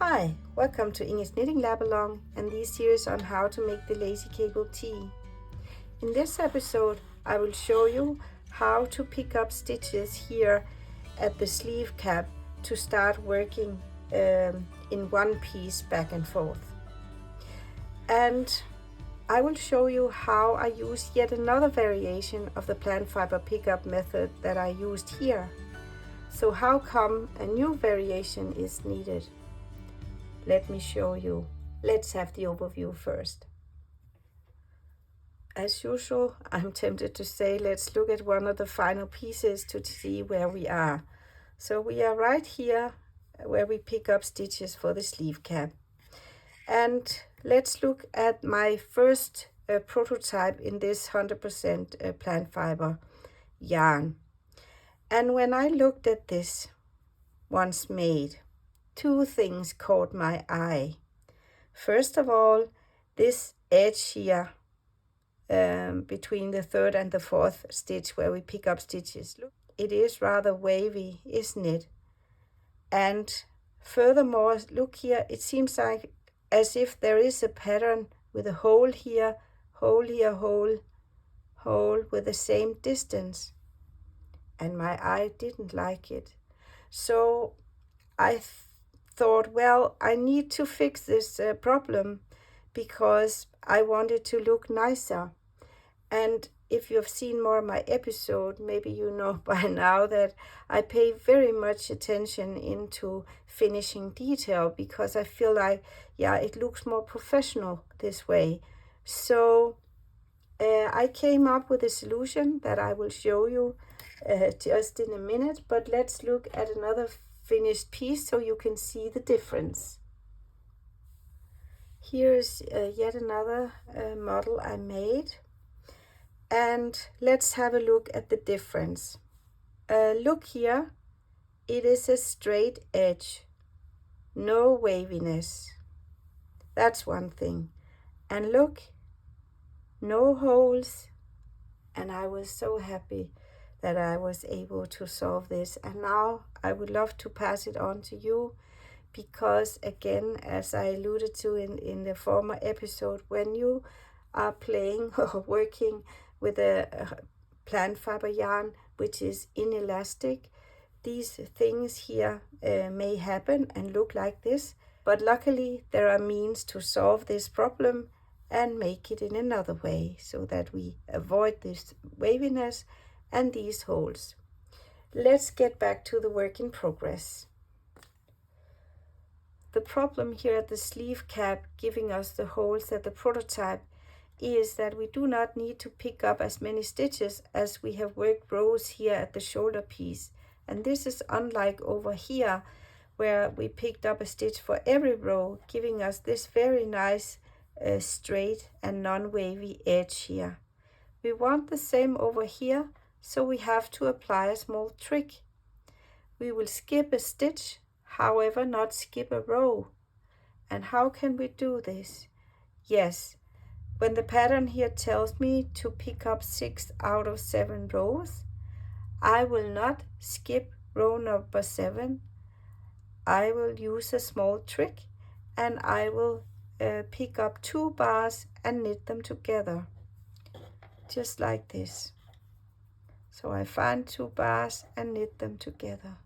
Hi, welcome to Inge's Knitting Lab Along and this series on how to make the lacy cable tee. In this episode I will show you how to pick up stitches here at the sleeve cap to start working in one piece back and forth. And I will show you how I use yet another variation of the plant fiber pickup method that I used here. So how come a new variation is needed? Let me show you. Let's have the overview first. As usual, I'm tempted to say let's look at one of the final pieces to see where we are. So we are right here where we pick up stitches for the sleeve cap. And let's look at my first prototype in this 100% plant fiber yarn. And when I looked at this once made, two things caught my eye. First of all, this edge here between the third and the fourth stitch where we pick up stitches. Look, it is rather wavy, isn't it? And furthermore, look here, it seems like as if there is a pattern with a hole here, hole here, hole, hole with the same distance. And my eye didn't like it. So I thought, well, I need to fix this problem because I wanted to look nicer. And if you've seen more of my episode, maybe you know by now that I pay very much attention into finishing detail because I feel like, it looks more professional this way. So I came up with a solution that I will show you just in a minute, but let's look at another finished piece so you can see the difference. Here's yet another model I made, and let's have a look at the difference. Look here, it is a straight edge, no waviness. That's one thing. And look, no holes, and I was so happy that I was able to solve this. And now I would love to pass it on to you because, again, as I alluded to in the former episode, when you are playing or working with a plant fiber yarn which is inelastic, these things here may happen and look like this, but luckily there are means to solve this problem and make it in another way so that we avoid this waviness and these holes. Let's get back to the work in progress. The problem here at the sleeve cap giving us the holes at the prototype is that we do not need to pick up as many stitches as we have worked rows here at the shoulder piece. And this is unlike over here where we picked up a stitch for every row, giving us this very nice straight and non-wavy edge here. We want the same over here, so we have to apply a small trick. We will skip a stitch, however not skip a row. And how can we do this? Yes, when the pattern here tells me to pick up 6 out of 7 rows, I will not skip row number 7. I will use a small trick and I will pick up 2 bars and knit them together, just like this. So I find 2 bars and knit them together.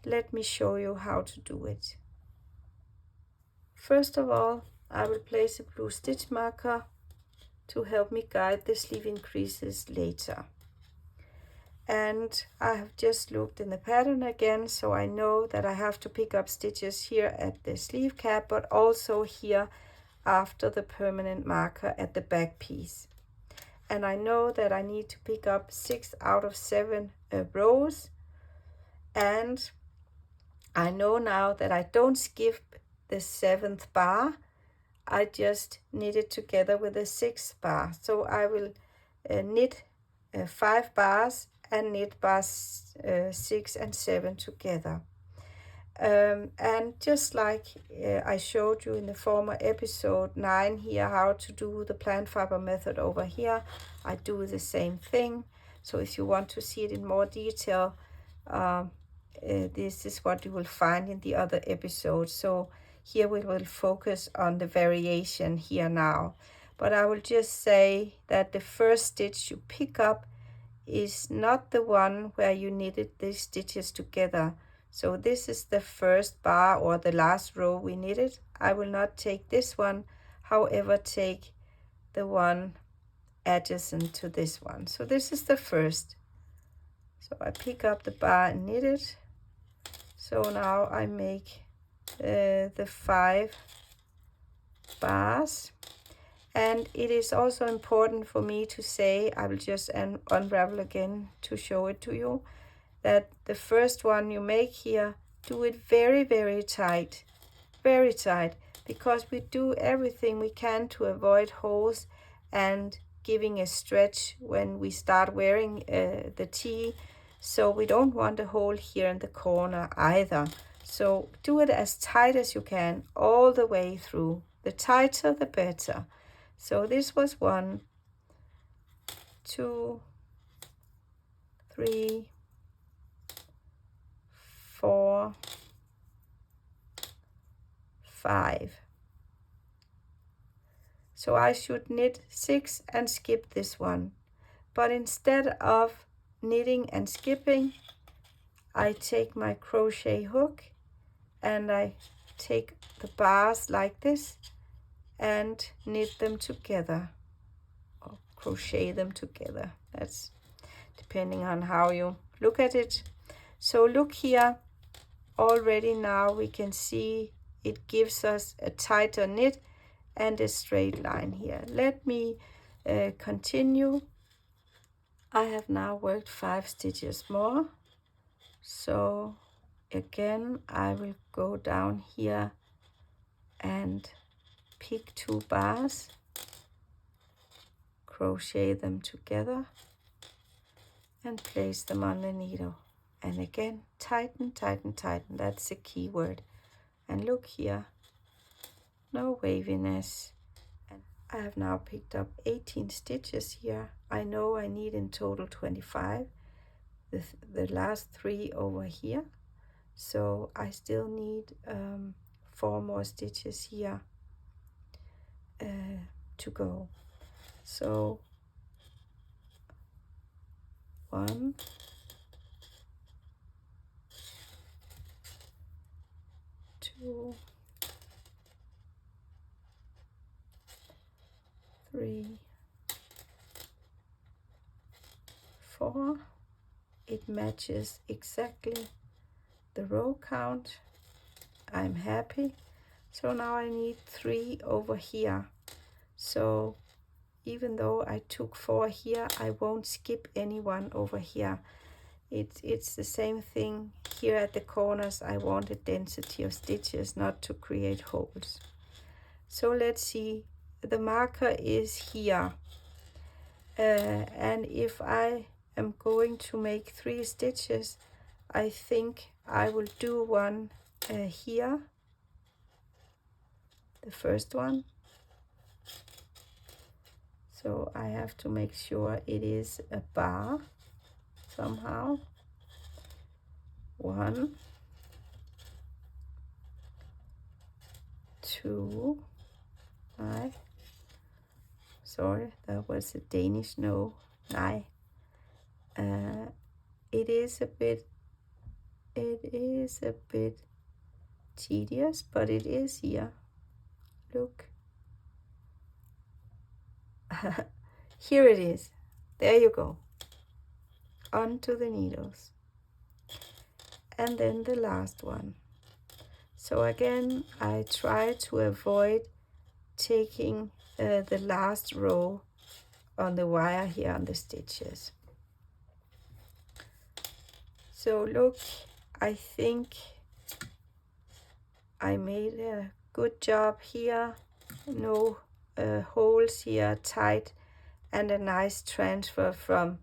Let me show you how to do it. First of all, I will place a blue stitch marker to help me guide the sleeve increases later. And I have just looked in the pattern again, so I know that I have to pick up stitches here at the sleeve cap, but also here after the permanent marker at the back piece. And I know that I need to pick up 6 out of 7 rows. And I know now that I don't skip the 7th bar, I just knit it together with the 6th bar. So I will knit 5 bars and knit bars 6 and 7 together. And just like I showed you in the former episode 9 here, how to do the plant fiber method over here, I do the same thing. So if you want to see it in more detail, this is what you will find in the other episodes. So here we will focus on the variation here now. But I will just say that the first stitch you pick up is not the one where you knitted these stitches together. So this is the first bar or the last row we knitted. I will not take this one, however take the one adjacent to this one. So this is the first. So I pick up the bar and knit it. So now I make the 5 bars. And it is also important for me to say, I will just unravel again to show it to you, that the first one you make here, do it very, very tight, because we do everything we can to avoid holes and giving a stretch when we start wearing the tee. So we don't want a hole here in the corner either. So do it as tight as you can all the way through. The tighter, the better. So this was 1, 2, 3, 4, 5. So I should knit 6 and skip this one. But instead of knitting and skipping, I take my crochet hook and I take the bars like this and knit them together, or crochet them together. That's depending on how you look at it. So look here, already now we can see it gives us a tighter knit and a straight line here. Let me continue. I have now worked 5 stitches more. So again, I will go down here and pick 2 bars, crochet them together and place them on the needle. And again, tighten, tighten, tighten. That's the key word. And look here, no waviness. And I have now picked up 18 stitches here. I know I need in total 25. The last 3 over here. So I still need 4 more stitches here to go. So 1, 2, 3, 4. It matches exactly the row count. I'm happy. So now I need 3 over here. So even though I took 4 here, I won't skip anyone over here. It's the same thing here at the corners. I want a density of stitches, not to create holes. So let's see, the marker is here. And if I am going to make 3 stitches, I think I will do one here, the first one. So I have to make sure it is a bar somehow. 1, 2, sorry, that was a Danish no, it is a bit tedious, but it is here. Look. Here it is. There you go. Onto the needles. And then the last one. So again, I try to avoid taking the last row on the wire here on the stitches. So look, I think I made a good job here. No holes here, tight, and a nice transfer from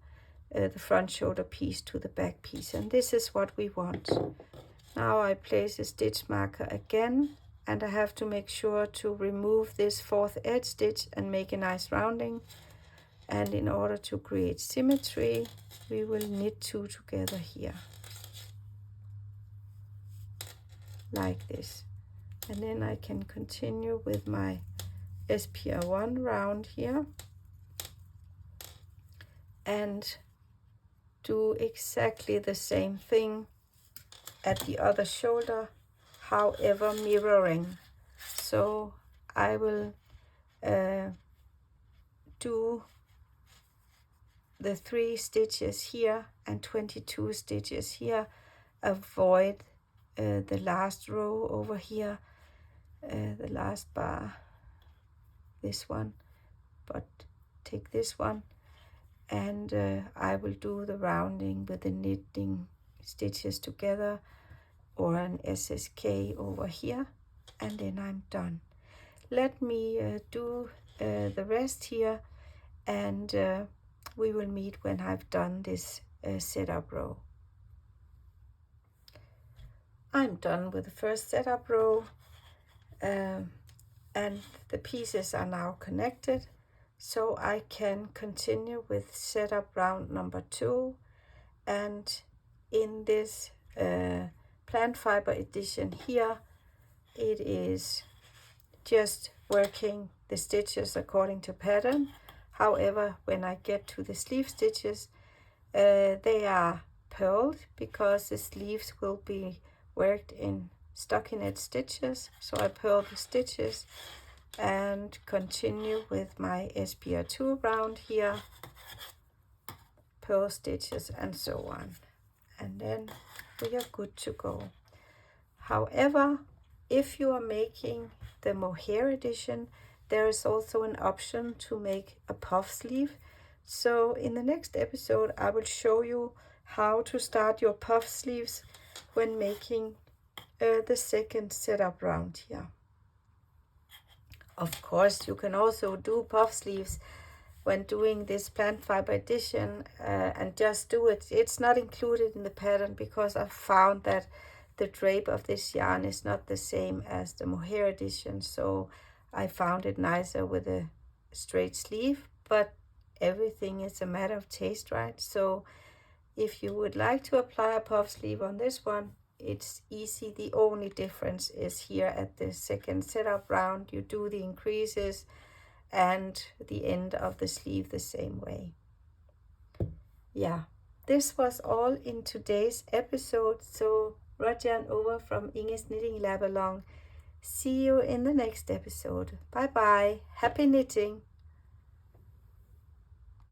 the front shoulder piece to the back piece. And this is what we want. Now I place a stitch marker again, and I have to make sure to remove this 4th edge stitch and make a nice rounding. And in order to create symmetry, we will knit 2 together here. like this. And then I can continue with my SPR1 round here and do exactly the same thing at the other shoulder, however mirroring. So I will do the 3 stitches here and 22 stitches here. Avoid the last row over here, the last bar, this one, but take this one, and I will do the rounding with the knitting stitches together or an SSK over here, and then I'm done. Let me do the rest here, and we will meet when I've done this setup row. I'm done with the first setup row, and the pieces are now connected, so I can continue with setup round number 2. And in this plant fiber edition here, it is just working the stitches according to pattern. However, when I get to the sleeve stitches, they are purled because the sleeves will be worked in stockinette stitches. So I purl the stitches and continue with my SPR2 round here, purl stitches and so on, and then we are good to go. However, if you are making the mohair edition, there is also an option to make a puff sleeve. So in the next episode I will show you how to start your puff sleeves when making the second setup round here. Of course, you can also do puff sleeves when doing this plant fiber edition and just do it. It's not included in the pattern because I found that the drape of this yarn is not the same as the mohair edition, so I found it nicer with a straight sleeve, but everything is a matter of taste, right? So if you would like to apply a puff sleeve on this one, it's easy. The only difference is here at the second setup round, you do the increases and the end of the sleeve the same way. Yeah, this was all in today's episode. So Rajan over from Inge's Knitting Lab Along. See you in the next episode. Bye bye. Happy knitting.